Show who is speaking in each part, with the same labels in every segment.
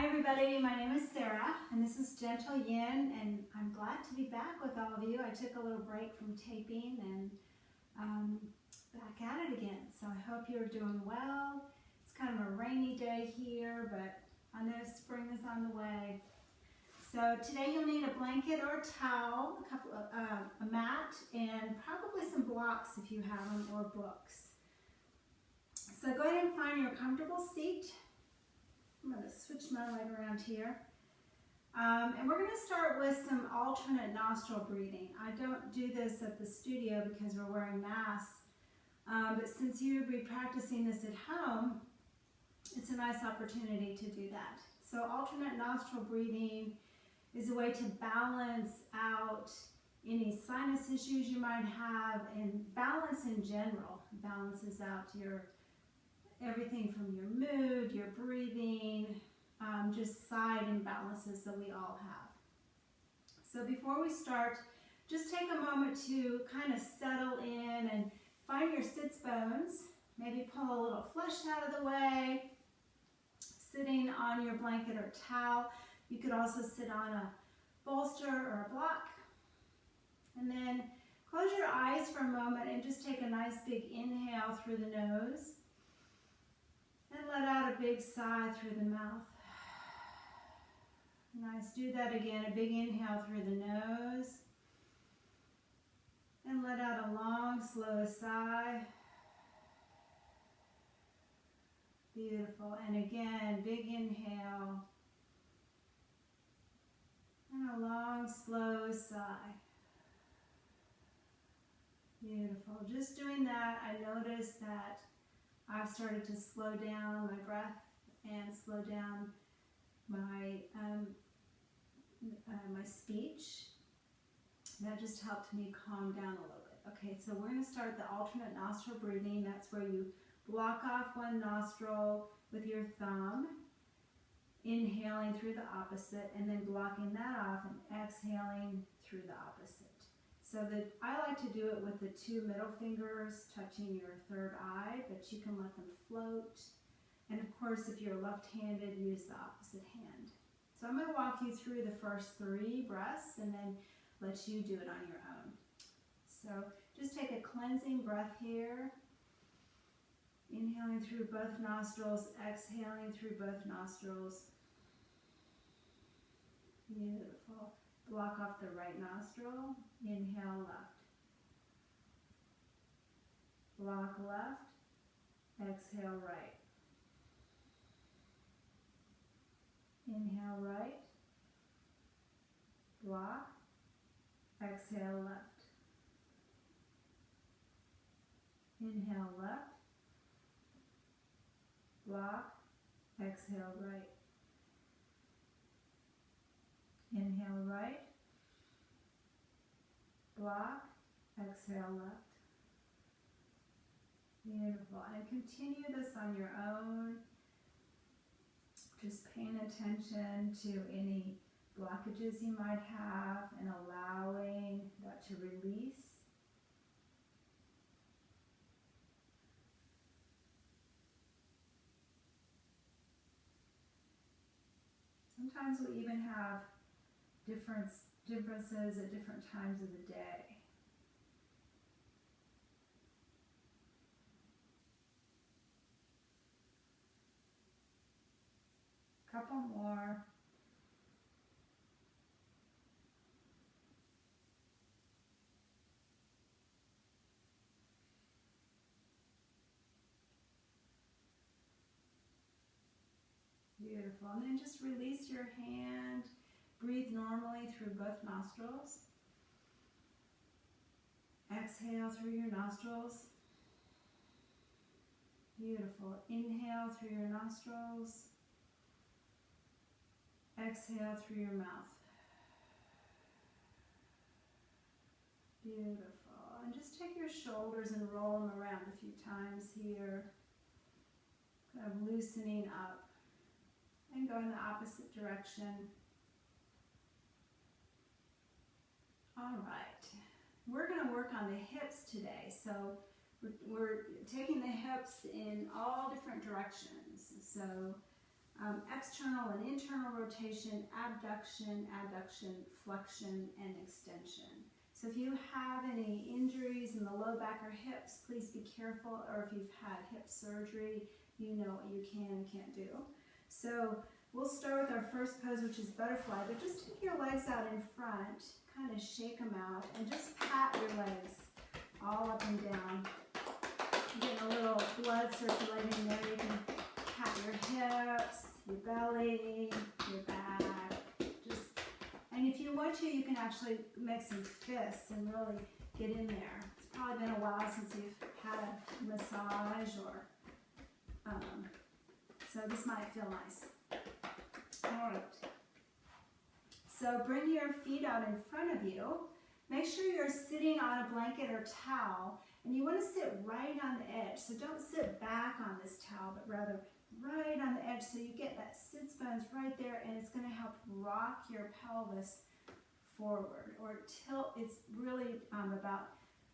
Speaker 1: Hi everybody, my name is Sarah and this is Gentle Yin, and I'm glad to be back with all of you. I took a little break from taping and back at it again. So I hope you're doing well. It's kind of a rainy day here, but I know spring is on the way. So today you'll need a blanket or a towel, a mat, and probably some blocks if you have them, or books. So go ahead and find your comfortable seat. I'm going to switch my leg around here. And we're going to start with some alternate nostril breathing. I don't do this at the studio because we're wearing masks, but since you'll be practicing this at home, it's a nice opportunity to do that. So alternate nostril breathing is a way to balance out any sinus issues you might have, and balance in general. Balances out your everything from your mood, your breathing, just side imbalances that we all have. So before we start, just take a moment to kind of settle in and find your sits bones. Maybe pull a little flesh out of the way, sitting on your blanket or towel. You could also sit on a bolster or a block. And then close your eyes for a moment and just take a nice big inhale through the nose. And let out a big sigh through the mouth. Nice, do that again, a big inhale through the nose. And let out a long, slow sigh. Beautiful, and again, big inhale. And a long, slow sigh. Beautiful, just doing that, I noticed that I've started to slow down my breath and slow down my my speech. That just helped me calm down a little bit. Okay, so we're going to start the alternate nostril breathing. That's where you block off one nostril with your thumb, inhaling through the opposite, and then blocking that off and exhaling through the opposite. So that I like to do it with the two middle fingers touching your third eye, but you can let them float. And of course, if you're left-handed, use the opposite hand. So I'm going to walk you through the first 3 breaths and then let you do it on your own. So just take a cleansing breath here. Inhaling through both nostrils, exhaling through both nostrils. Beautiful. Block off the right nostril. Inhale left. Block left. Exhale right. Inhale right. Block. Exhale left. Inhale left. Block. Exhale right. Inhale right. Block. Exhale left. Beautiful. And continue this on your own. Just paying attention to any blockages you might have and allowing that to release. Sometimes we even have differences at different times of the day. Couple more. Beautiful. And then just release your hand. Breathe normally through both nostrils. Exhale through your nostrils. Beautiful. Inhale through your nostrils. Exhale through your mouth. Beautiful. And just take your shoulders and roll them around a few times here. Kind of loosening up. And go in the opposite direction. All right. We're going to work on the hips today. So we're taking the hips in all different directions. So external and internal rotation, abduction, adduction, flexion, and extension. So if you have any injuries in the low back or hips, please be careful, or if you've had hip surgery, you know what you can and can't do. So we'll start with our first pose, which is butterfly, but just take your legs out in front, kind of shake them out, and just pat your legs all up and down. Getting a little blood circulating there. You can pat your hips, your belly, your back. And if you want to, you can actually make some fists and really get in there. It's probably been a while since you've had a massage, or so this might feel nice. All right. So bring your feet out in front of you. Make sure you're sitting on a blanket or towel, and you want to sit right on the edge. So don't sit back on this towel, but rather right on the edge, so you get that sits bones right there, and it's going to help rock your pelvis forward or tilt. It's really about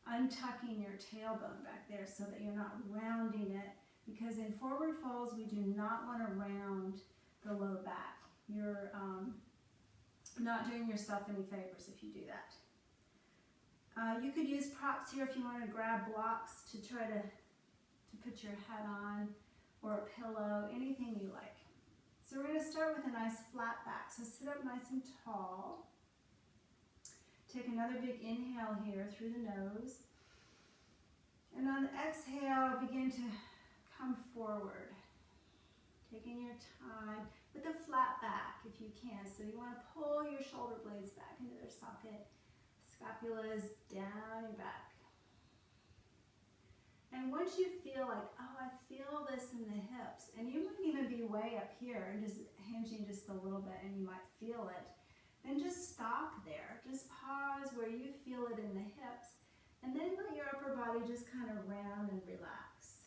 Speaker 1: untucking your tailbone back there so that you're not rounding it, because in forward folds we do not want to round the low back. You're not doing yourself any favors if you do that. You could use props here if you want to grab blocks to try to put your head on, or a pillow, anything you like. So we're going to start with a nice flat back. So sit up nice and tall. Take another big inhale here through the nose. And on the exhale, begin to come forward. Taking your time with a flat back if you can. So you want to pull your shoulder blades back into their socket. Scapula is down your back. And once you feel like, oh, I feel this in the hips, and you might even be way up here and just hinging just a little bit and you might feel it, then just stop there. Just pause where you feel it in the hips, and then let your upper body just kind of round and relax.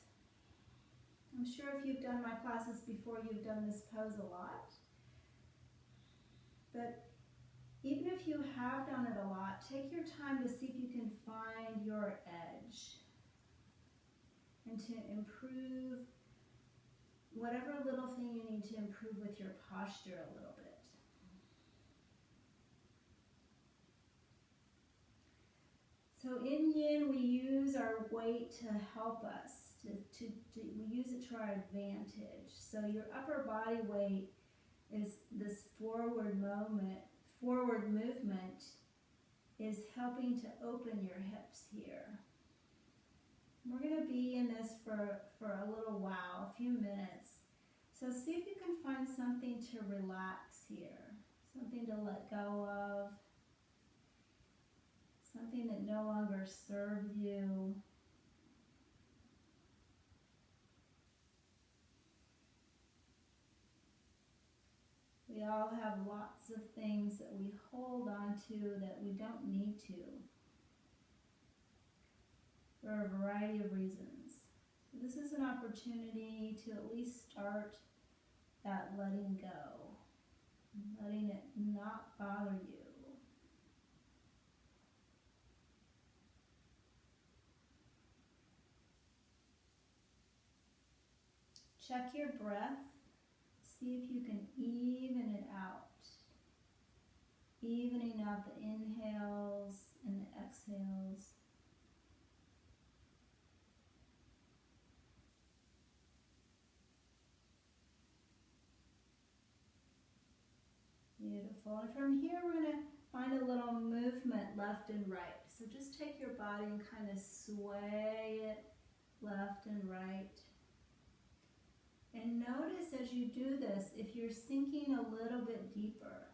Speaker 1: I'm sure if you've done my classes before, you've done this pose a lot. But even if you have done it a lot, take your time to see if you can find your edge, and to improve whatever little thing you need to improve with your posture a little bit. So in yin, we use our weight to help us. We use it to our advantage. So your upper body weight is this forward movement is helping to open your hips here. We're going to be in this for a little while, a few minutes. So see if you can find something to relax here, something to let go of, something that no longer serves you. We all have lots of things that we hold on to that we don't need to, for a variety of reasons. So this is an opportunity to at least start that letting go, letting it not bother you. Check your breath. See if you can even it out. Evening out the inhales and the exhales. Beautiful. And from here, we're going to find a little movement left and right. So just take your body and kind of sway it left and right. And notice as you do this, if you're sinking a little bit deeper.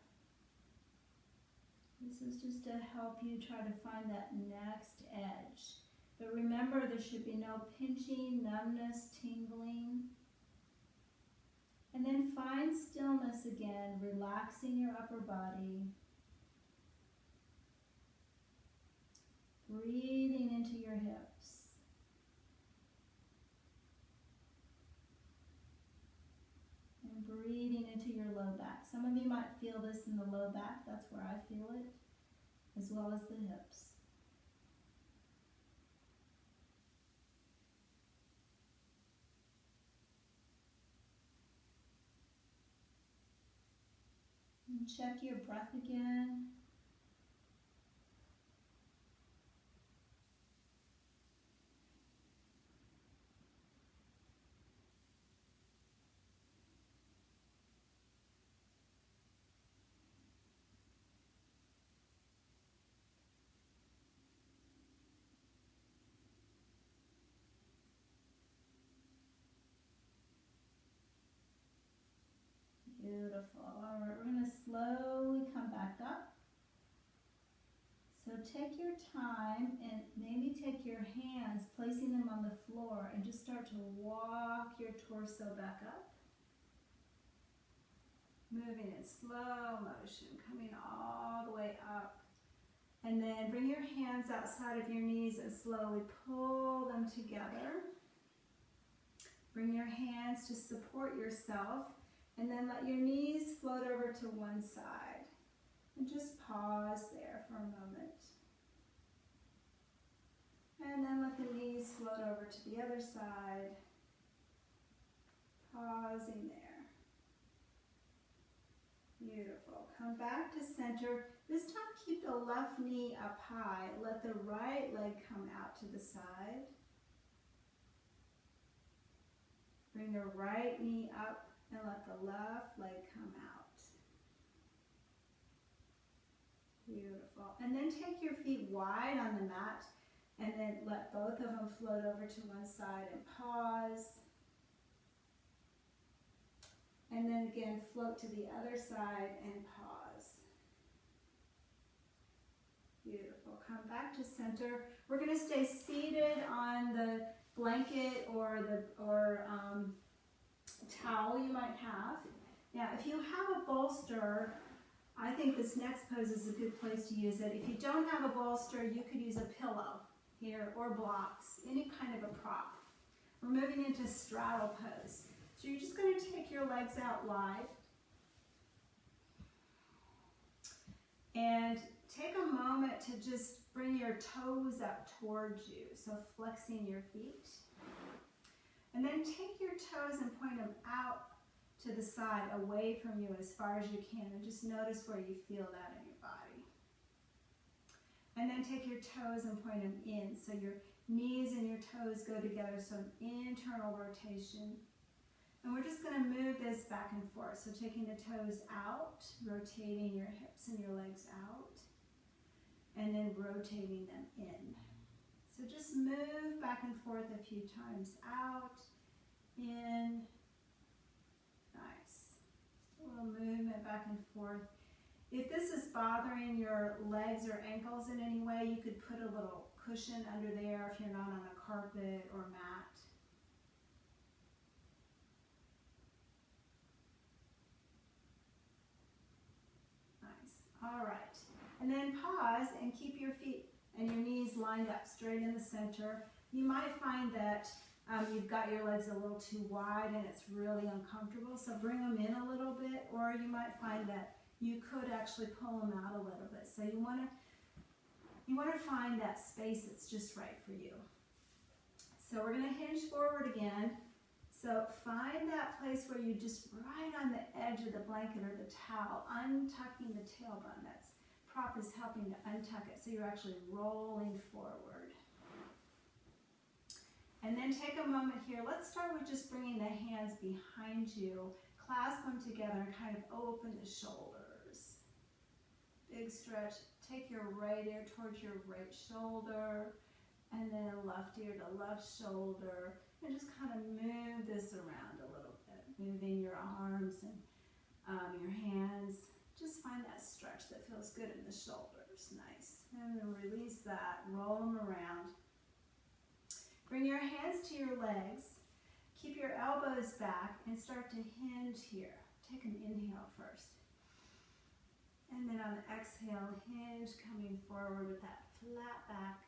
Speaker 1: This is just to help you try to find that next edge. But remember, there should be no pinching, numbness, tingling. And then find stillness again, relaxing your upper body. Breathing into your hips. And breathing into your low back. Some of you might feel this in the low back. That's where I feel it, as well as the hips. And check your breath again. Beautiful. All right, we're going to slowly come back up. So take your time and maybe take your hands, placing them on the floor, and just start to walk your torso back up. Moving in slow motion, coming all the way up. And then bring your hands outside of your knees and slowly pull them together. Bring your hands to support yourself, and then let your knees float over to one side. And just pause there for a moment. And then let the knees float over to the other side. Pausing there. Beautiful. Come back to center. This time keep the left knee up high. Let the right leg come out to the side. Bring the right knee up and let the left leg come out. Beautiful. And then take your feet wide on the mat and then let both of them float over to one side and pause. And then again, float to the other side and pause. Beautiful. Come back to center. We're going to stay seated on the blanket or towel you might have. Now, if you have a bolster, I think this next pose is a good place to use it. If you don't have a bolster, you could use a pillow here or blocks, any kind of a prop. We're moving into straddle pose. So you're just going to take your legs out wide and take a moment to just bring your toes up towards you, so flexing your feet. And then take your toes and point them out to the side, away from you as far as you can, and just notice where you feel that in your body. And then take your toes and point them in, so your knees and your toes go together, so an internal rotation. And we're just going to move this back and forth, so taking the toes out, rotating your hips and your legs out, and then rotating them in. So just move back and forth a few times, out, in. Nice. Just a little movement back and forth. If this is bothering your legs or ankles in any way, you could put a little cushion under there if you're not on a carpet or mat. Nice. All right. And then pause and keep your feet and your knees lined up straight in the center. You might find that you've got your legs a little too wide and it's really uncomfortable, so bring them in a little bit, or you might find that you could actually pull them out a little bit. So you want to find that space that's just right for you. So we're going to hinge forward again. So find that place where you just right on the edge of the blanket or the towel, untucking the tailbone. That's prop is helping to untuck it, so you're actually rolling forward. And then take a moment here. Let's start with just bringing the hands behind you, clasp them together, and kind of open the shoulders. Big stretch. Take your right ear towards your right shoulder, and then left ear to left shoulder, and just kind of move this around a little bit, moving your arms and your hands. Just find that stretch that feels good in the shoulders. Nice. And then release that. Roll them around. Bring your hands to your legs. Keep your elbows back and start to hinge here. Take an inhale first. And then on the exhale, hinge coming forward with that flat back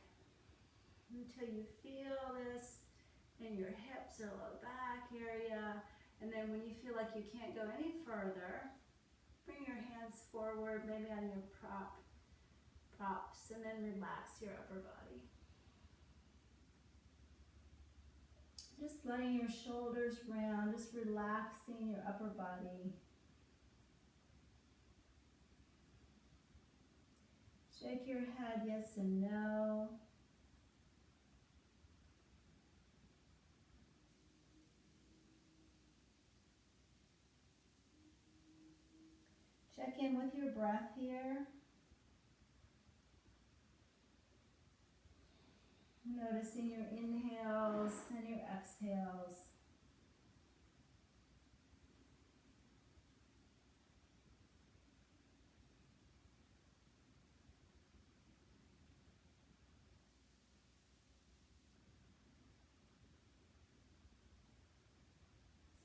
Speaker 1: until you feel this in your hips or low back area. And then when you feel like you can't go any further, bring your hands forward, maybe on your props, and then relax your upper body. Just letting your shoulders round, just relaxing your upper body. Shake your head yes and no. Check in with your breath here. Noticing your inhales and your exhales.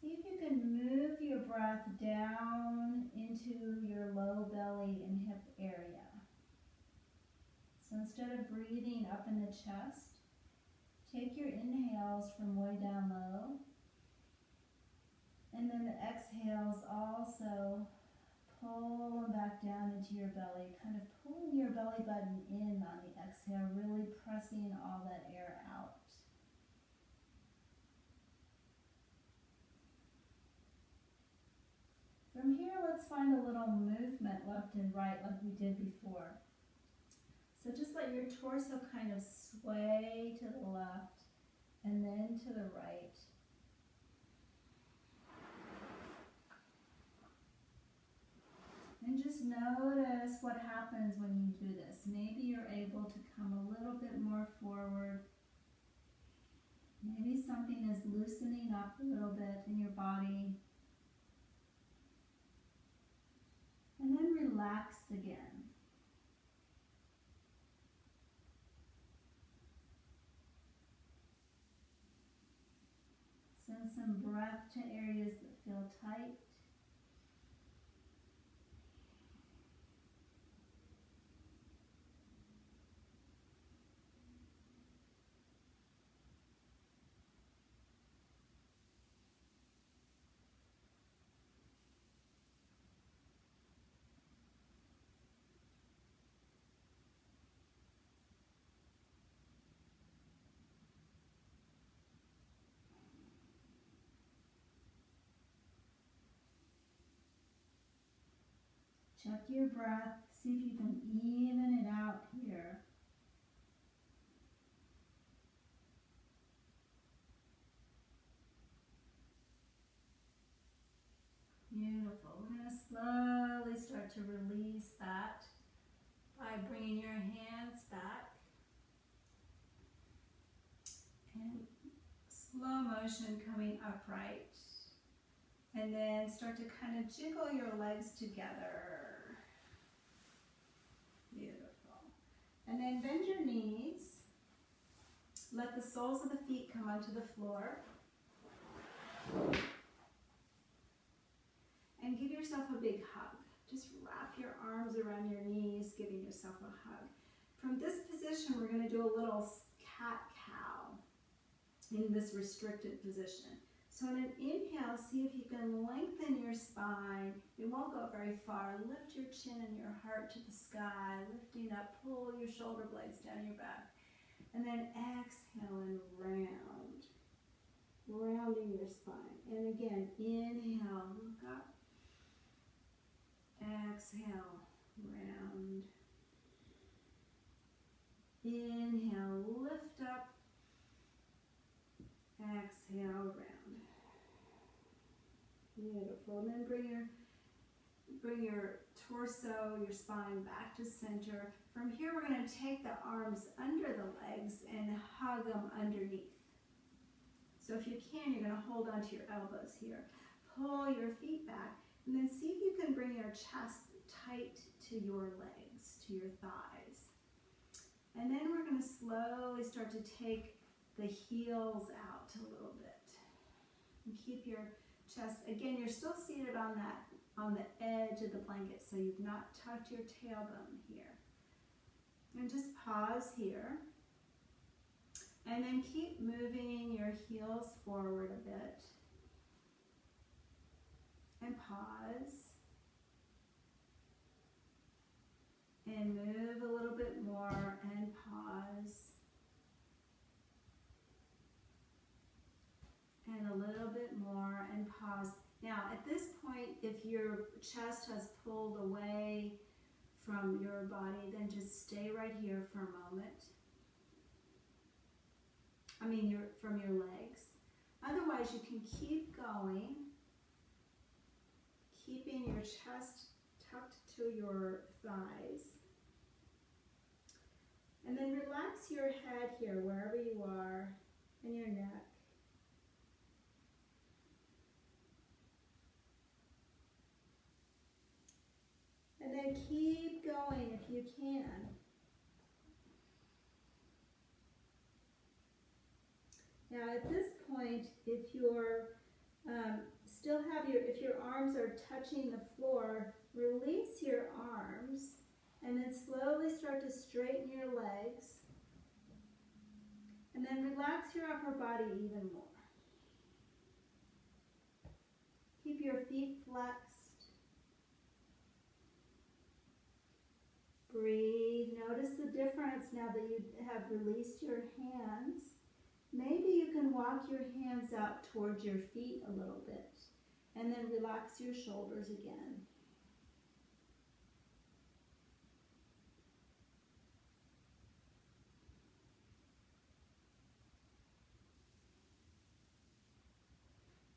Speaker 1: See if you can move your breath down into your low belly and hip area. So instead of breathing up in the chest, take your inhales from way down low, and then the exhales also pull them back down into your belly, kind of pulling your belly button in on the exhale, really pressing all that air out. From here, let's find a little movement left and right like we did before. So just let your torso kind of sway to the left and then to the right. And just notice what happens when you do this. Maybe you're able to come a little bit more forward. Maybe something is loosening up a little bit in your body. And then relax again. Send some breath to areas that feel tight. Check your breath. See if you can even it out here. Beautiful. We're going to slowly start to release that by bringing your hands back. And slow motion coming upright. And then start to kind of jiggle your legs together. Beautiful. And then bend your knees. Let the soles of the feet come onto the floor. And give yourself a big hug. Just wrap your arms around your knees, giving yourself a hug. From this position, we're going to do a little cat-cow in this restricted position. So in an inhale, see if you can lengthen your spine. It won't go very far. Lift your chin and your heart to the sky. Lifting up, pull your shoulder blades down your back. And then exhale and round. Rounding your spine. And again, inhale, look up. Exhale, round. Inhale, lift up. Exhale, round. Beautiful. And then bring your torso, your spine back to center. From here, we're going to take the arms under the legs and hug them underneath. So if you can, you're going to hold onto your elbows here. Pull your feet back, and then see if you can bring your chest tight to your legs, to your thighs. And then we're going to slowly start to take the heels out a little bit. And keep your chest, again, you're still seated on the edge of the blanket, so you've not tucked your tailbone here. And just pause here. And then keep moving your heels forward a bit. And pause. And move a little bit more and pause. And a little bit more and pause. Now at this point, if your chest has pulled away from your body, then just stay right here for a moment. From your legs. Otherwise, you can keep going, keeping your chest tucked to your thighs. And then relax your head here, wherever you are, and your neck. And then keep going if you can. Now at this point, if you're if your arms are touching the floor, release your arms and then slowly start to straighten your legs. And then relax your upper body even more. Keep your feet flexed. Breathe. Notice the difference now that you have released your hands. Maybe you can walk your hands out towards your feet a little bit. And then relax your shoulders again.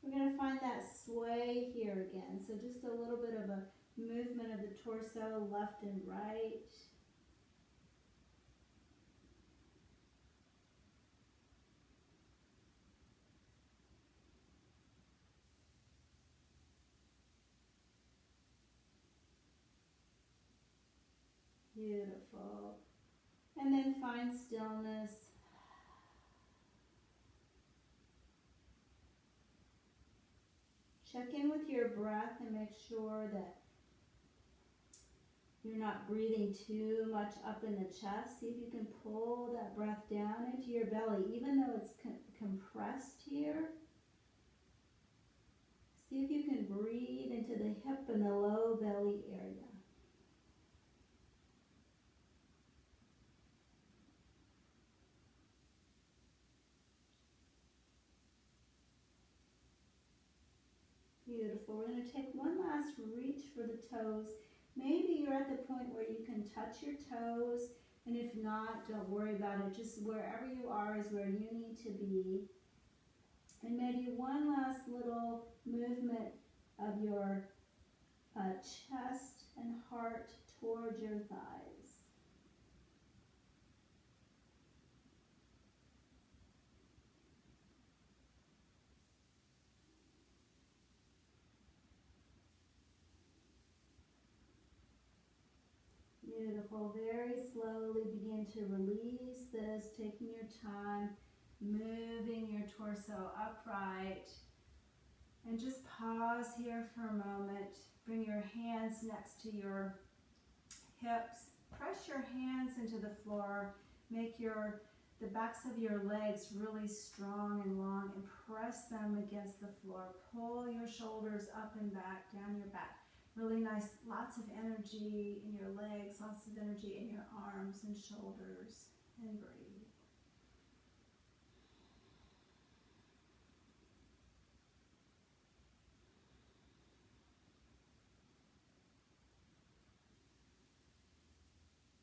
Speaker 1: We're going to find that sway here again. So just a little bit of a movement of the torso left and right. Beautiful. And then find stillness. Check in with your breath and make sure that you're not breathing too much up in the chest. See if you can pull that breath down into your belly, even though it's compressed here. See if you can breathe into the hip and the low belly area. Beautiful. We're going to take one last reach for the toes. Maybe you're at the point where you can touch your toes, and if not, don't worry about it. Just wherever you are is where you need to be. And maybe one last little movement of your chest and heart towards your thighs. Beautiful. Very slowly begin to release this, taking your time, moving your torso upright. And just pause here for a moment. Bring your hands next to your hips. Press your hands into the floor. Make the backs of your legs really strong and long and press them against the floor. Pull your shoulders up and back, down your back. Really nice, lots of energy in your legs, lots of energy in your arms and shoulders. And breathe.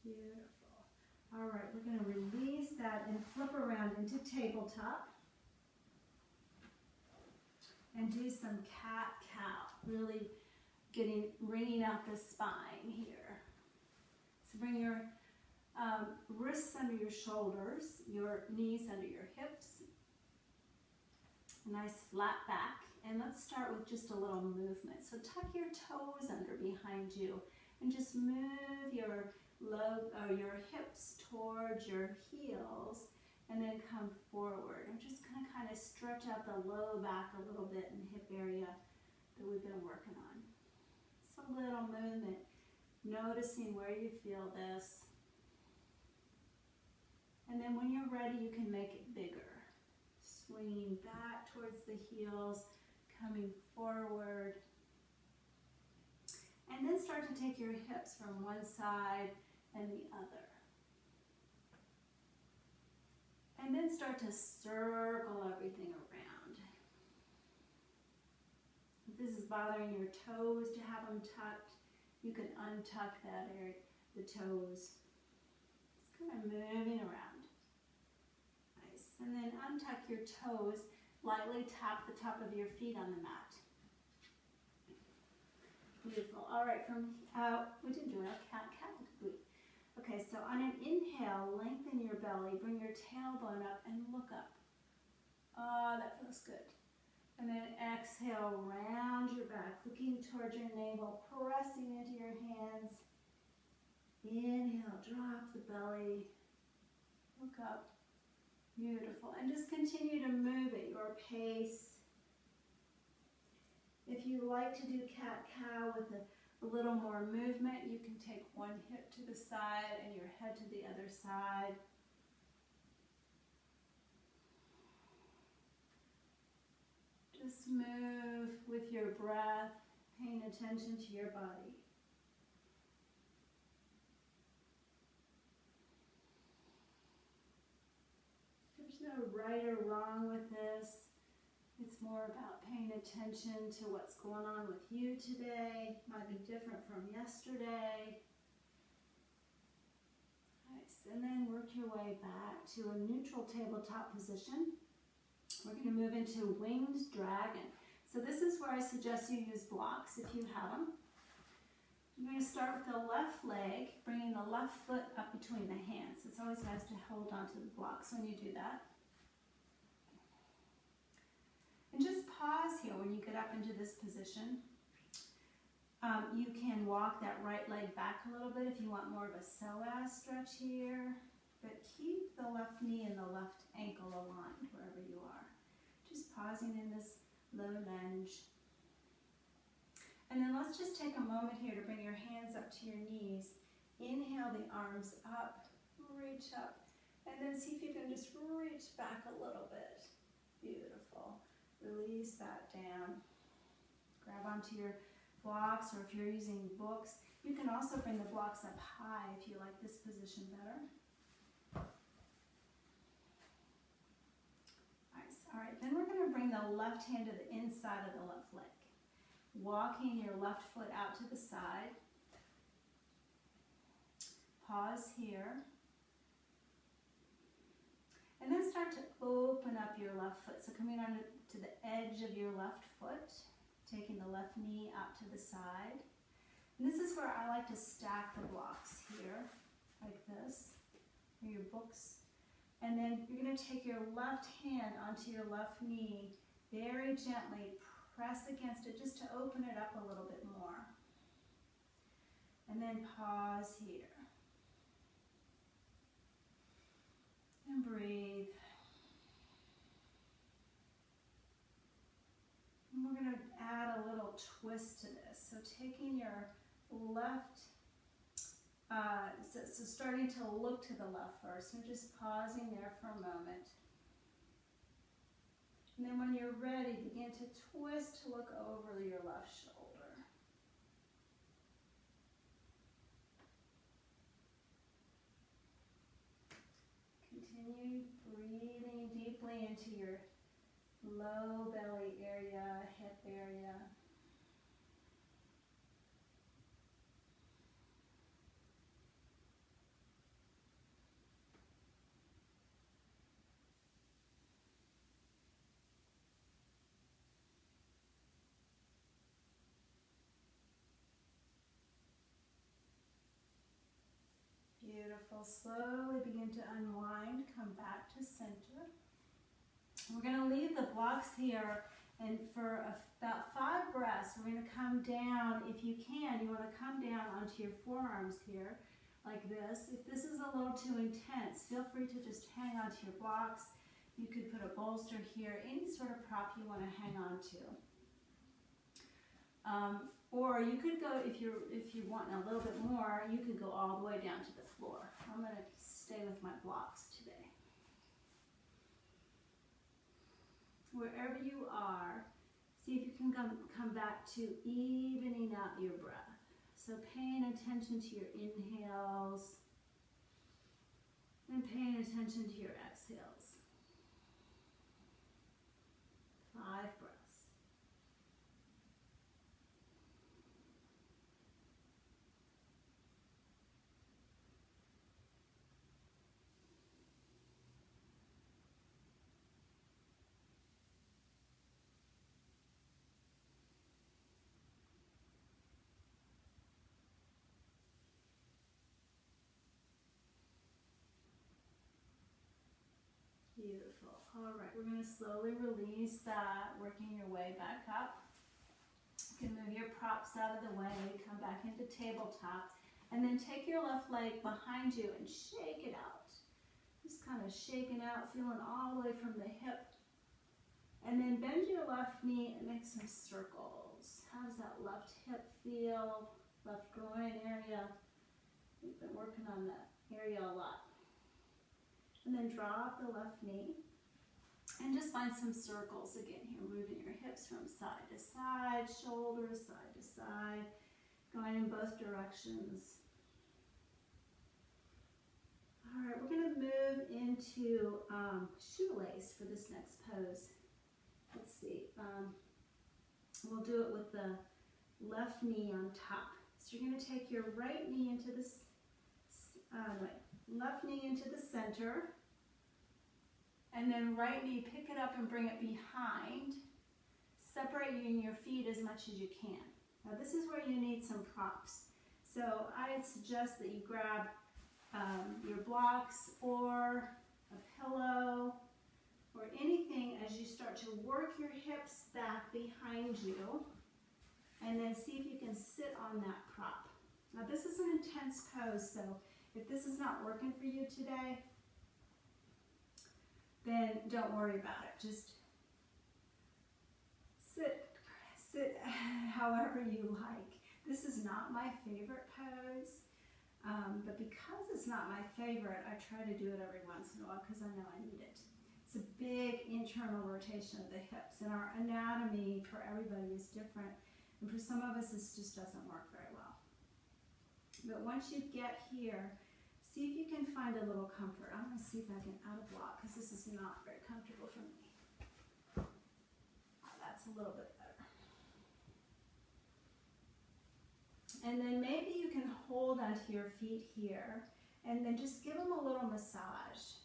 Speaker 1: Beautiful. All right, we're going to release that and flip around into tabletop. And do some cat-cow, really wringing out the spine here. So bring your wrists under your shoulders, your knees under your hips. Nice flat back. And let's start with just a little movement. So tuck your toes under behind you and just move your hips towards your heels and then come forward. I'm just going to kind of stretch out the low back a little bit in the hip area that we've been working on. Just a little movement, noticing where you feel this. And then when you're ready, you can make it bigger. Swinging back towards the heels, coming forward. And then start to take your hips from one side and the other. And then start to circle everything around. If this is bothering your toes to have them tucked, you can untuck that area, the toes. Just kind of moving around. Nice. And then untuck your toes. Lightly tap the top of your feet on the mat. Beautiful. All right, we didn't do our cat-cow, did we? Okay, so on an inhale, lengthen your belly, bring your tailbone up and look up. Oh, that feels good. And then exhale, round your back, looking towards your navel, pressing into your hands. Inhale, drop the belly, look up. Beautiful. And just continue to move at your pace. If you like to do cat-cow with a little more movement, you can take one hip to the side and your head to the other side. Just move with your breath, paying attention to your body. There's no right or wrong with this. It's more about paying attention to what's going on with you today. Might be different from yesterday. Nice. And then work your way back to a neutral tabletop position. We're going to move into winged dragon. So this is where I suggest you use blocks if you have them. You're going to start with the left leg, bringing the left foot up between the hands. It's always nice to hold onto the blocks when you do that. And just pause here when you get up into this position. You can walk that right leg back a little bit if you want more of a psoas stretch here. But keep the left knee and the left ankle aligned wherever you are. Just pausing in this low lunge. And then let's just take a moment here to bring your hands up to your knees. Inhale the arms up, reach up. And then see if you can just reach back a little bit. Beautiful. Release that down. Grab onto your blocks, or if you're using books, you can also bring the blocks up high if you like this position better. Nice. All right, then we're going to bring the left hand to the inside of the left leg. Walking your left foot out to the side. Pause here. And then start to open up your left foot. So coming on to the edge of your left foot, taking the left knee out to the side. And this is where I like to stack the blocks here, like this, or your books. And then you're going to take your left hand onto your left knee, very gently press against it just to open it up a little bit more. And then pause here. And breathe. And we're going to add a little twist to this. So taking your left, so starting to look to the left first, and just pausing there for a moment. And then when you're ready, begin to twist to look over your left shoulder. Continue breathing deeply into your low belly area, hip area. Beautiful. Slowly begin to unwind, come back to center. We're going to leave the blocks here, and for about 5 breaths, we're going to come down. If you can, you want to come down onto your forearms here, like this. If this is a little too intense, feel free to just hang onto your blocks. You could put a bolster here, any sort of prop you want to hang on to. Or you could go, if you want a little bit more, you could go all the way down to the floor. I'm going to stay with my blocks today. Wherever you are, see if you can come back to evening out your breath. So paying attention to your inhales and paying attention to your exhales. 5 breaths. All right, we're going to slowly release that, working your way back up. You can move your props out of the way, come back into tabletop, and then take your left leg behind you and shake it out. Just kind of shaking out, feeling all the way from the hip. And then bend your left knee and make some circles. How does that left hip feel? Left groin area. We've been working on that area a lot. And then drop the left knee. And just find some circles again here, moving your hips from side to side, shoulders side to side, going in both directions. All right, we're going to move into shoelace for this next pose. Let's see. We'll do it with the left knee on top. So you're going to take your right knee into this, left knee into the center. And then right knee, pick it up and bring it behind, separating your feet as much as you can. Now this is where you need some props. So I suggest that you grab your blocks or a pillow or anything as you start to work your hips back behind you, and then see if you can sit on that prop. Now this is an intense pose, so if this is not working for you today, then don't worry about it. Just sit however you like. This is not my favorite pose, but because it's not my favorite, I try to do it every once in a while because I know I need it. It's a big internal rotation of the hips, and our anatomy for everybody is different, and for some of us this just doesn't work very well. But once you get here, see if you can find a little comfort. I'm going to see if I can add a block because this is not very comfortable for me. That's a little bit better. And then maybe you can hold onto your feet here and then just give them a little massage.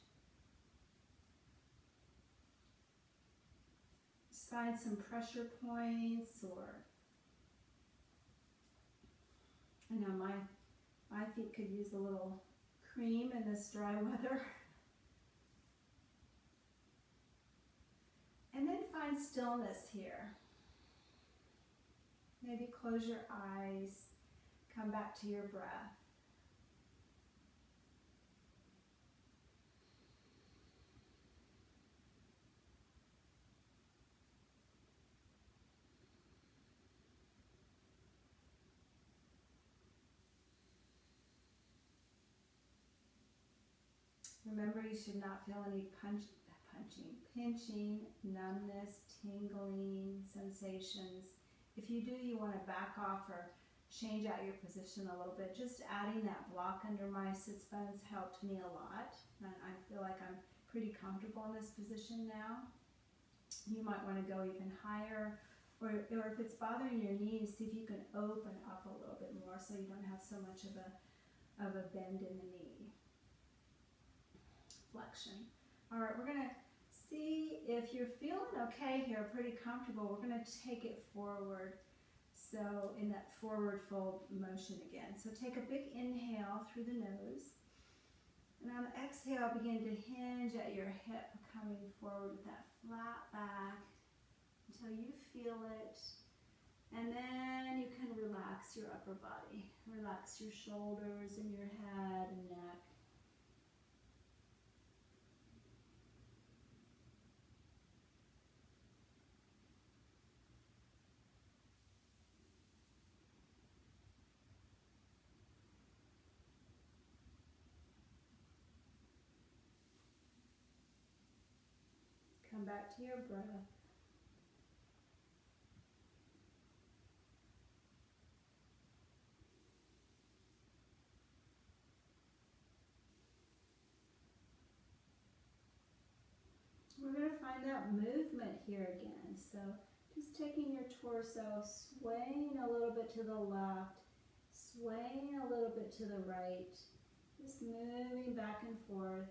Speaker 1: Just find some pressure points, or I know my feet could use a little cream in this dry weather. And then find stillness here. Maybe close your eyes, come back to your breath. Remember, you should not feel any pinching, numbness, tingling sensations. If you do, you want to back off or change out your position a little bit. Just adding that block under my sits bones helped me a lot. And I feel like I'm pretty comfortable in this position now. You might want to go even higher, or if it's bothering your knees, see if you can open up a little bit more so you don't have so much of a bend in the knee. Flexion. All right, we're going to see if you're feeling okay here, pretty comfortable. We're going to take it forward. So in that forward fold motion again. So take a big inhale through the nose. And on the exhale, begin to hinge at your hip, coming forward with that flat back until you feel it. And then you can relax your upper body. Relax your shoulders and your head and neck. Come back to your breath. We're going to find that movement here again. So just taking your torso, swaying a little bit to the left, swaying a little bit to the right, just moving back and forth.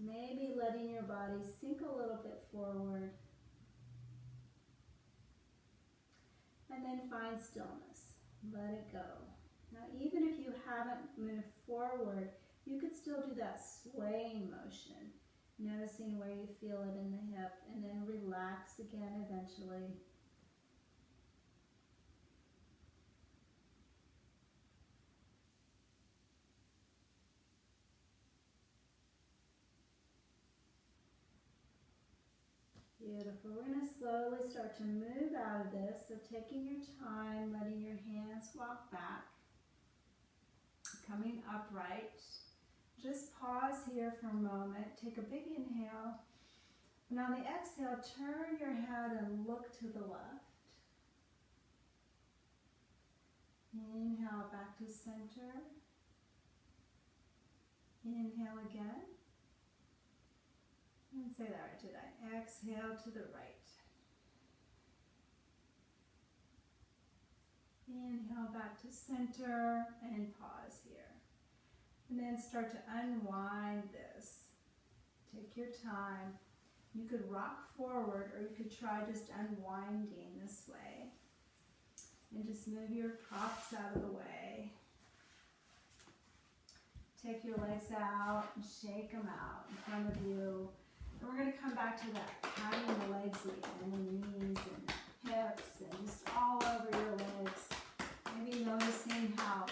Speaker 1: Maybe letting your body sink a little bit forward. And then find stillness. Let it go. Now, even if you haven't moved forward, You could still do that swaying motion, noticing where you feel it in the hip, and then relax again eventually. Beautiful. We're going to slowly start to move out of this. So taking your time, letting your hands walk back, coming upright. Just pause here for a moment. Take a big inhale. And on the exhale, turn your head and look to the left. Inhale back to center. Inhale again. And say that right, did I? Exhale to the right. Inhale back to center and pause here. And then start to unwind this. Take your time. You could rock forward or you could try just unwinding this way. And just move your props out of the way. Take your legs out and shake them out in front of you. And we're going to come back to that, patting the legs again, and knees and hips and just all over your legs. Maybe noticing how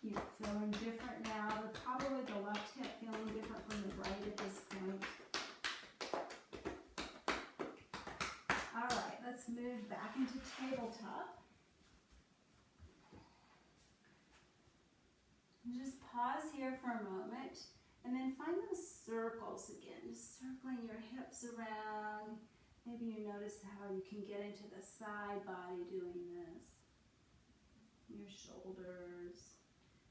Speaker 1: you're feeling different now. Probably the left hip feeling different from the right at this point. All right, let's move back into tabletop. And just pause here for a moment. And then find those circles again, just circling your hips around. Maybe you notice how you can get into the side body doing this. Your shoulders.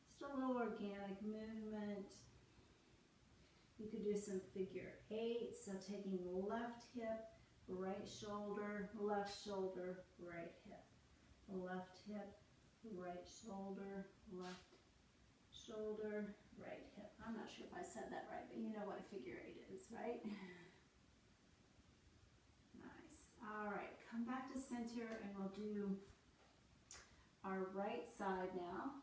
Speaker 1: Just a little organic movement. You could do some figure eight, so taking left hip, right shoulder, right hip. Left hip, right shoulder, right hip. I'm not sure if I said that right, but you know what a figure eight is, right? Nice. All right, come back to center and we'll do our right side now.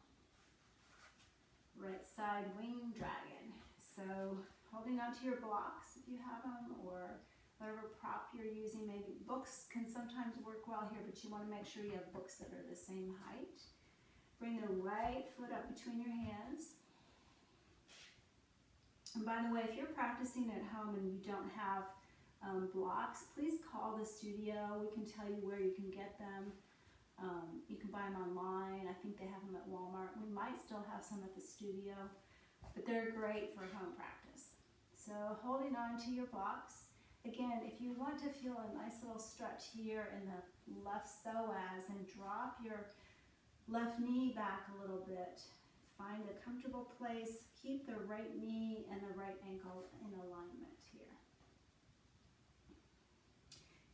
Speaker 1: Right side wing dragon. So holding onto your blocks if you have them, or whatever prop you're using. Maybe books can sometimes work well here, but you want to make sure you have books that are the same height. Bring the right foot up between your hands. And by the way, if you're practicing at home and you don't have blocks, please call the studio. We can tell you where you can get them. You can buy them online. I think they have them at Walmart. We might still have some at the studio, but they're great for home practice. So holding on to your blocks. Again, if you want to feel a nice little stretch here in the left psoas and drop your left knee back a little bit. Find a comfortable place. Keep the right knee and the right ankle in alignment here.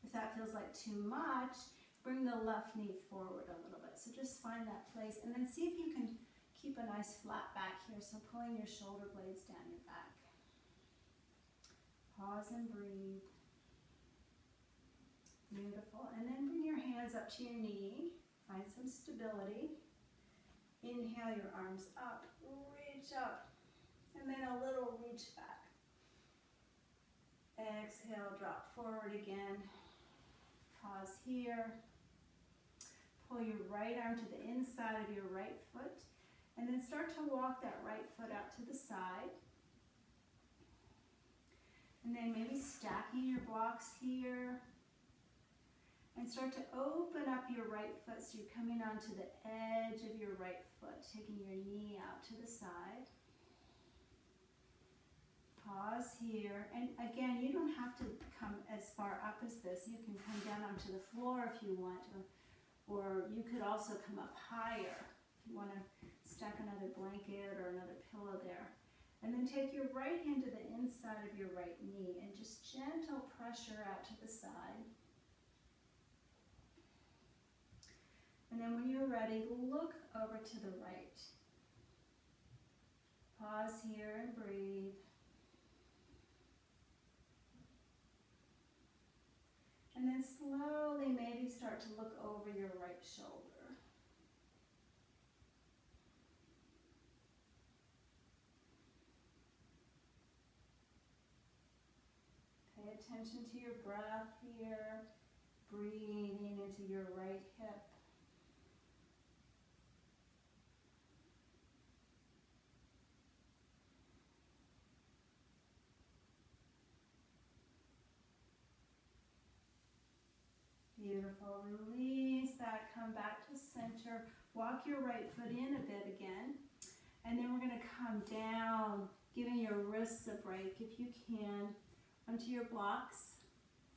Speaker 1: If that feels like too much, bring the left knee forward a little bit. So just find that place and then see if you can keep a nice flat back here. So pulling your shoulder blades down your back. Pause and breathe. Beautiful. And then bring your hands up to your knee. Find some stability. Inhale your arms up, reach up, and then a little reach back. Exhale, drop forward again. Pause here. Pull your right arm to the inside of your right foot, and then start to walk that right foot out to the side. And then maybe stacking your blocks here. And start to open up your right foot so you're coming onto the edge of your right foot, taking your knee out to the side. Pause here. And again, you don't have to come as far up as this. You can come down onto the floor if you want, or you could also come up higher if you want to stack another blanket or another pillow there. And then take your right hand to the inside of your right knee and just gentle pressure out to the side. And then when you're ready, look over to the right. Pause here and breathe. And then slowly maybe start to look over your right shoulder. attention to your breath here, breathing into your right hip. Beautiful. Release that. Come back to center. Walk your right foot in a bit again. And then we're going to come down, giving your wrists a break if you can, onto your blocks.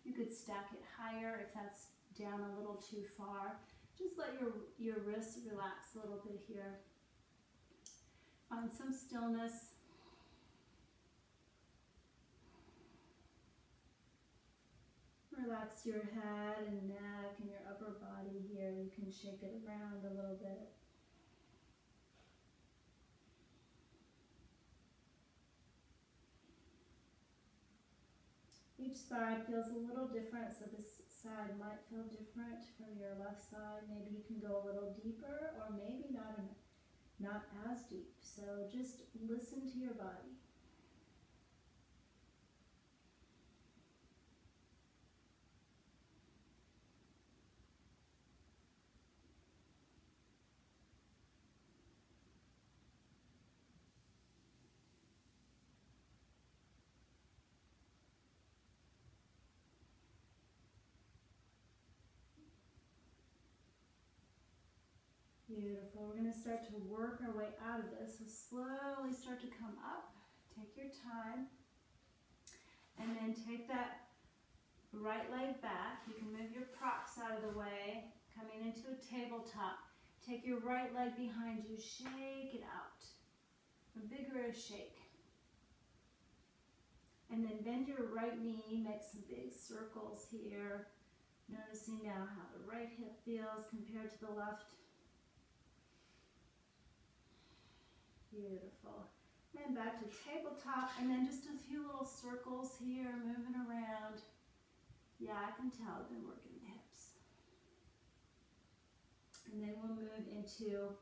Speaker 1: You could stack it higher if that's down a little too far. Just let your wrists relax a little bit here. Find some stillness. Relax your head and neck and your upper body here. You can shake it around a little bit. Each side feels a little different, so this side might feel different from your left side. Maybe you can go a little deeper, or maybe not as deep. So just listen to your body. Beautiful. We're going to start to work our way out of this. So slowly start to come up. Take your time. And then take that right leg back. You can move your props out of the way. Coming into a tabletop. Take your right leg behind you. Shake it out. A vigorous shake. And then bend your right knee. Make some big circles here. Noticing now how the right hip feels compared to the left. Beautiful. Then back to tabletop, and then just a few little circles here, moving around. Yeah, I can tell I've been working the hips. And then we'll move into,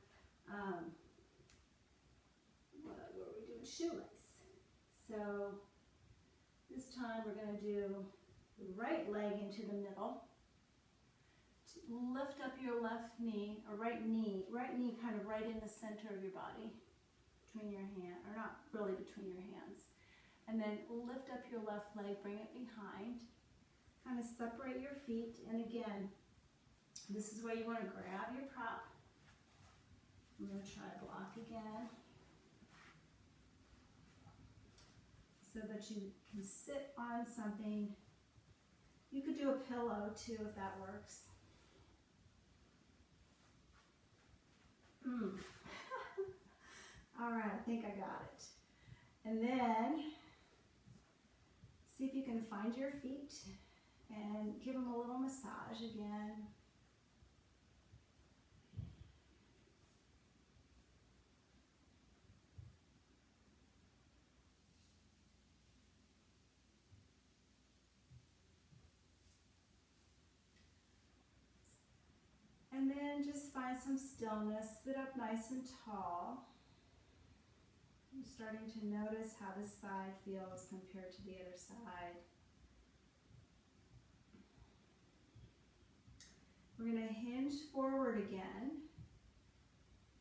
Speaker 1: what were we doing? Shoelace. So this time we're going to do the right leg into the middle. Lift up your left knee, or right knee kind of right in the center of your body. Between your hand, or not really between your hands. And then lift up your left leg, bring it behind. Kind of separate your feet. And again, this is where you want to grab your prop. I'm going to try a block again. So that you can sit on something. You could do a pillow too if that works. All right, I think I got it. And then, see if you can find your feet and give them a little massage again. And then just find some stillness. Sit up nice and tall. I'm starting to notice how this side feels compared to the other side. We're going to hinge forward again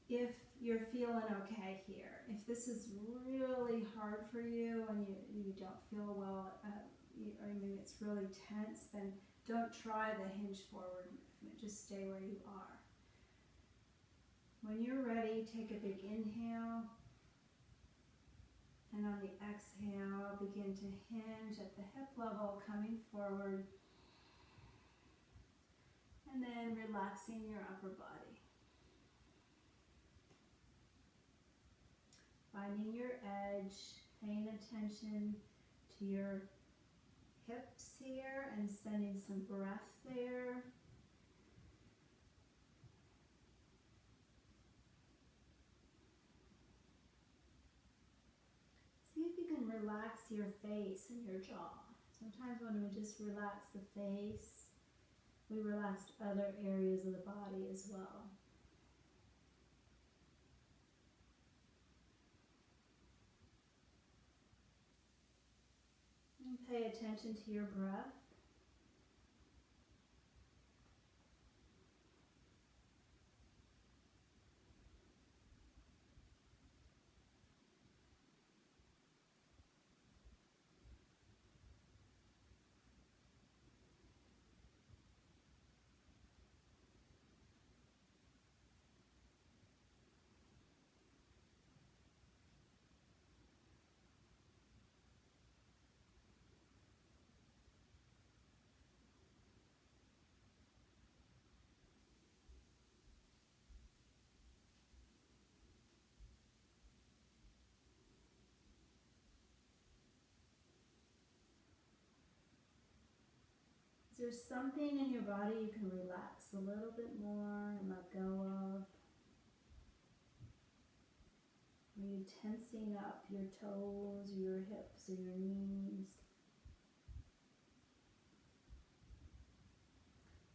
Speaker 1: if you're feeling okay here. If this is really hard for you and you don't feel well, or maybe it's really tense, then don't try the hinge forward movement. Just stay where you are. When you're ready, take a big inhale. And on the exhale, begin to hinge at the hip level, coming forward. And then relaxing your upper body. Finding your edge, paying attention to your hips here and sending some breath there. See if you can relax your face and your jaw. Sometimes when we just relax the face, we relax other areas of the body as well. And pay attention to your breath. Is there something in your body you can relax a little bit more and let go of? Are you tensing up your toes or your hips or your knees?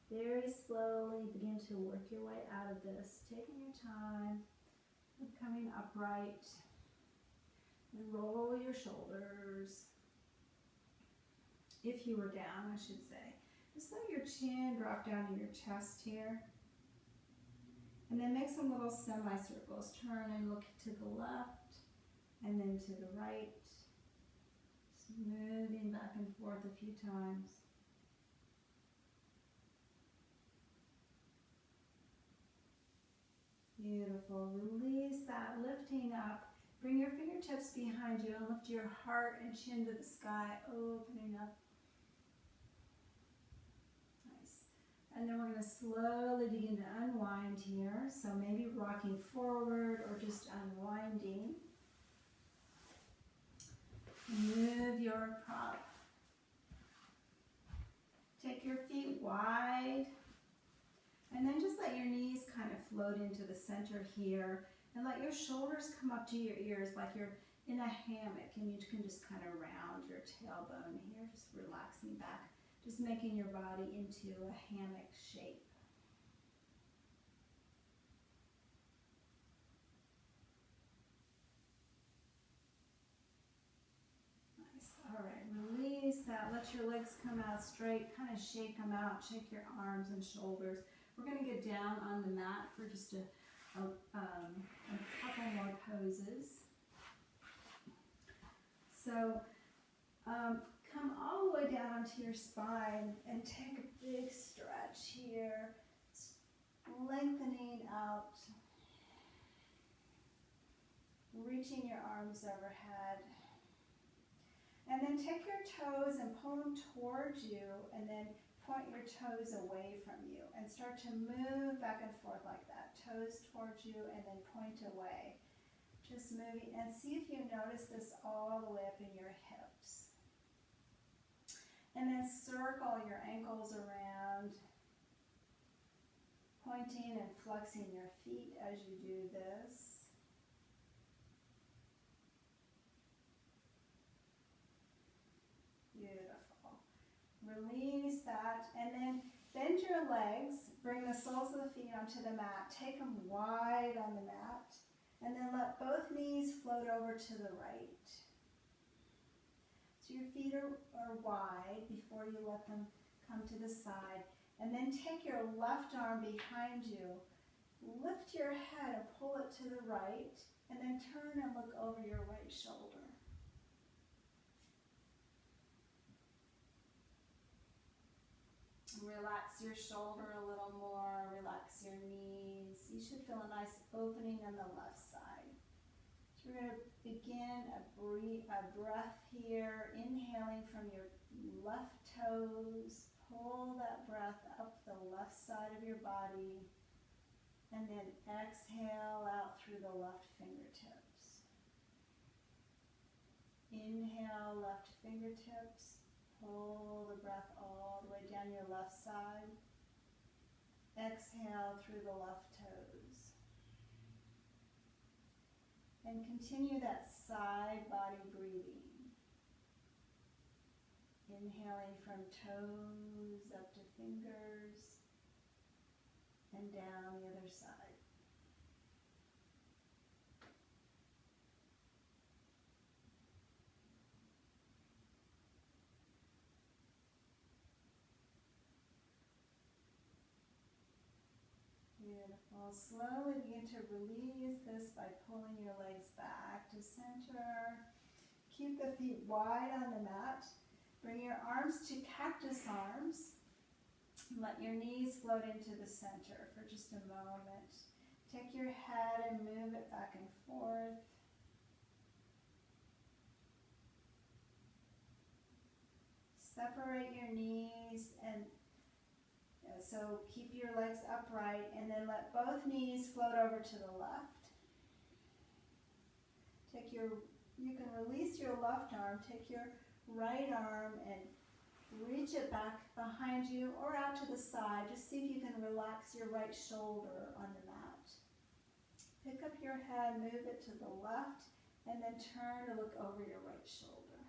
Speaker 1: Very slowly begin to work your way out of this, taking your time, coming upright, and roll your shoulders. If you were down, I should say. Just let your chin drop down to your chest here. And then make some little semicircles. Turn and look to the left and then to the right. Just moving back and forth a few times. Beautiful. Release that, lifting up. Bring your fingertips behind you and lift your heart and chin to the sky, opening up. And then we're going to slowly begin to unwind here. So maybe rocking forward or just unwinding. Move your prop. Take your feet wide. And then just let your knees kind of float into the center here. And let your shoulders come up to your ears like you're in a hammock. And you can just kind of round your tailbone here, just relaxing back. Just making your body into a hammock shape. Nice. All right, release that. Let your legs come out straight. Kind of shake them out. Shake your arms and shoulders. We're going to get down on the mat for just a couple more poses. So, come all the way down onto your spine and take a big stretch here, lengthening out, reaching your arms overhead. And then take your toes and pull them towards you and then point your toes away from you and start to move back and forth like that. Toes towards you and then point away. Just moving, and see if you notice this all the way up in your hips. And then circle your ankles around, pointing and flexing your feet as you do this. Beautiful. Release that, and then bend your legs, bring the soles of the feet onto the mat, take them wide on the mat, and then let both knees float over to the right. So your feet are wide before you let them come to the side. And then take your left arm behind you, lift your head and pull it to the right, and then turn and look over your right shoulder. Relax your shoulder a little more, relax your knees. You should feel a nice opening on the left side. So we're going to begin a breath here, inhaling from your left toes. Pull that breath up the left side of your body, and then exhale out through the left fingertips. Inhale, left fingertips. Pull the breath all the way down your left side. Exhale through the left toes. And continue that side body breathing. Inhaling from toes up to fingers and down the other side. we'll slowly begin to release this by pulling your legs back to center. Keep the feet wide on the mat. Bring your arms to cactus arms. Let your knees float into the center for just a moment. Take your head and move it back and forth. Separate your knees, and so keep your legs upright, and then let both knees float over to the left. You can release your left arm, take your right arm and reach it back behind you or out to the side. Just see if you can relax your right shoulder on the mat. Pick up your head, move it to the left, and then turn to look over your right shoulder.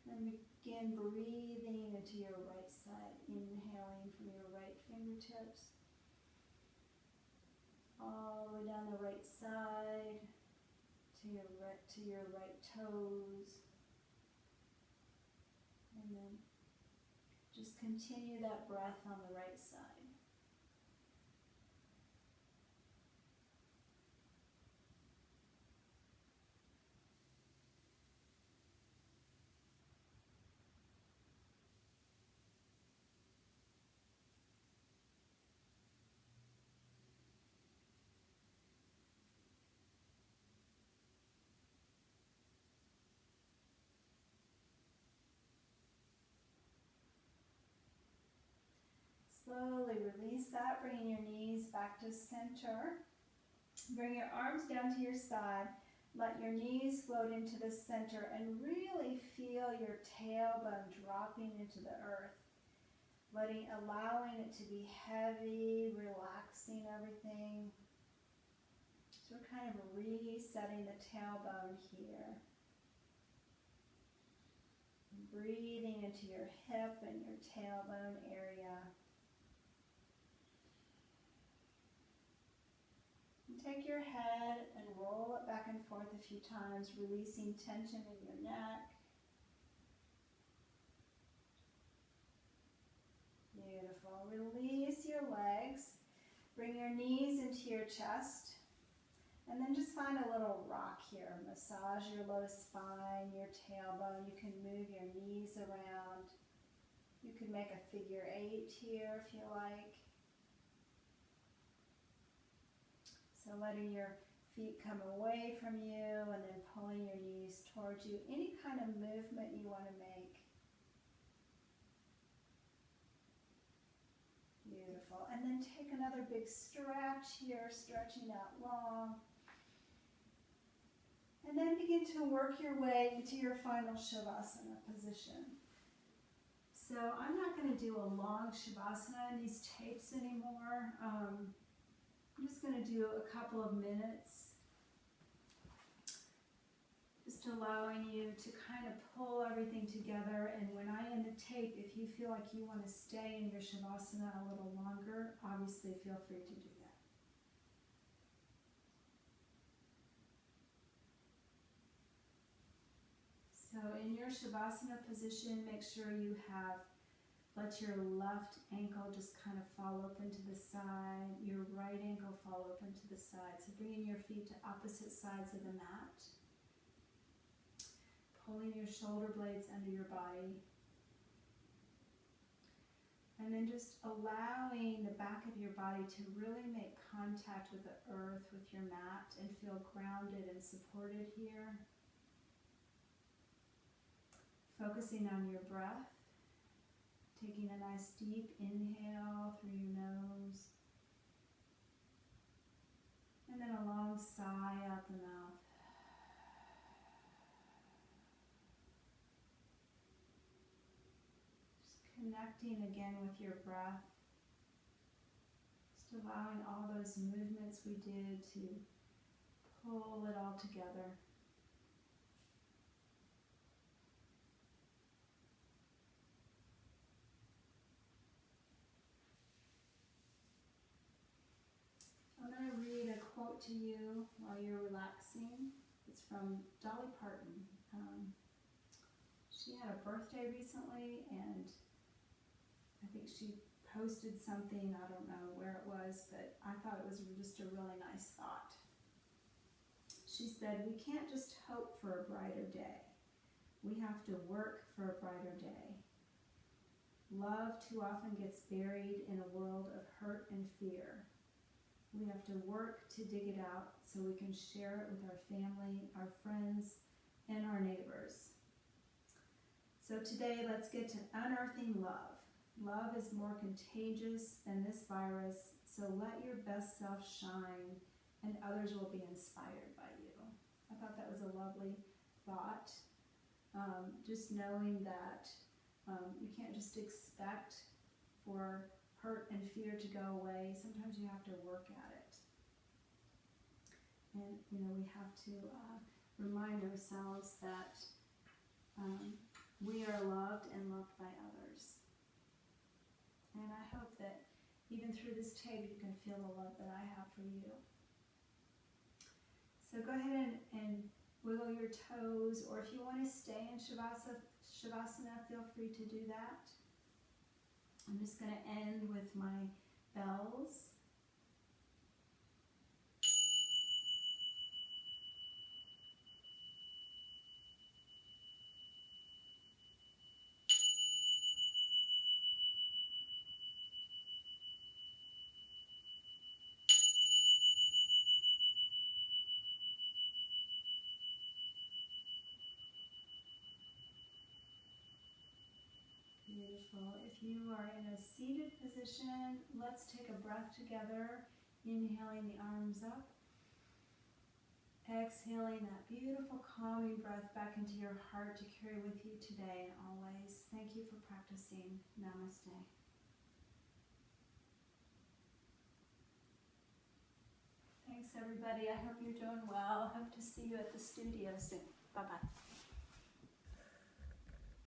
Speaker 1: Then begin breathing into your right side, inhaling from your right fingertips, all the way down the right side to your right toes. And then just continue that breath on the right side. Slowly release that, bringing your knees back to center. Bring your arms down to your side. Let your knees float into the center and really feel your tailbone dropping into the earth. Allowing it to be heavy, relaxing everything. So we're kind of resetting the tailbone here. Breathing into your hip and your tailbone area. Take your head and roll it back and forth a few times, releasing tension in your neck. Beautiful. Release your legs. Bring your knees into your chest. And then just find a little rock here. Massage your lotus spine, your tailbone. You can move your knees around. You can make a figure 8 here if you like. So letting your feet come away from you and then pulling your knees towards you. Any kind of movement you want to make. Beautiful. And then take another big stretch here, stretching out long. And then begin to work your way into your final Shavasana position. So I'm not going to do a long Shavasana in these tapes anymore. I'm just going to do a couple of minutes, just allowing you to kind of pull everything together. And when I end the tape, if you feel like you want to stay in your Shavasana a little longer, obviously feel free to do that. So in your Shavasana position, make sure you let your left ankle just kind of fall open to the side, your right ankle fall open to the side. So bringing your feet to opposite sides of the mat. Pulling your shoulder blades under your body. And then just allowing the back of your body to really make contact with the earth, with your mat, and feel grounded and supported here. Focusing on your breath. Taking a nice deep inhale through your nose. And then a long sigh out the mouth. Just connecting again with your breath. Just allowing all those movements we did to pull it all together. I'm going to read a quote to you while you're relaxing. It's from Dolly Parton. She had a birthday recently, and I think she posted something, I don't know where it was, but I thought it was just a really nice thought. She said, we can't just hope for a brighter day. We have to work for a brighter day. Love too often gets buried in a world of hurt and fear. We have to work to dig it out so we can share it with our family, our friends, and our neighbors. So today, let's get to unearthing love. Love is more contagious than this virus, so let your best self shine and others will be inspired by you. I thought that was a lovely thought. Just knowing that you can't just expect for hurt and fear to go away. Sometimes you have to work at it. And, we have to remind ourselves that we are loved and loved by others. And I hope that even through this tape, you can feel the love that I have for you. So go ahead and wiggle your toes, or if you want to stay in Shavasana, feel free to do that. I'm just going to end with my bells. Beautiful. If you are in a seated position, let's take a breath together, inhaling the arms up, exhaling that beautiful calming breath back into your heart to carry with you today and always. Thank you for practicing. Namaste. Thanks everybody. I hope you're doing well. Hope to see you at the studio soon. Bye-bye.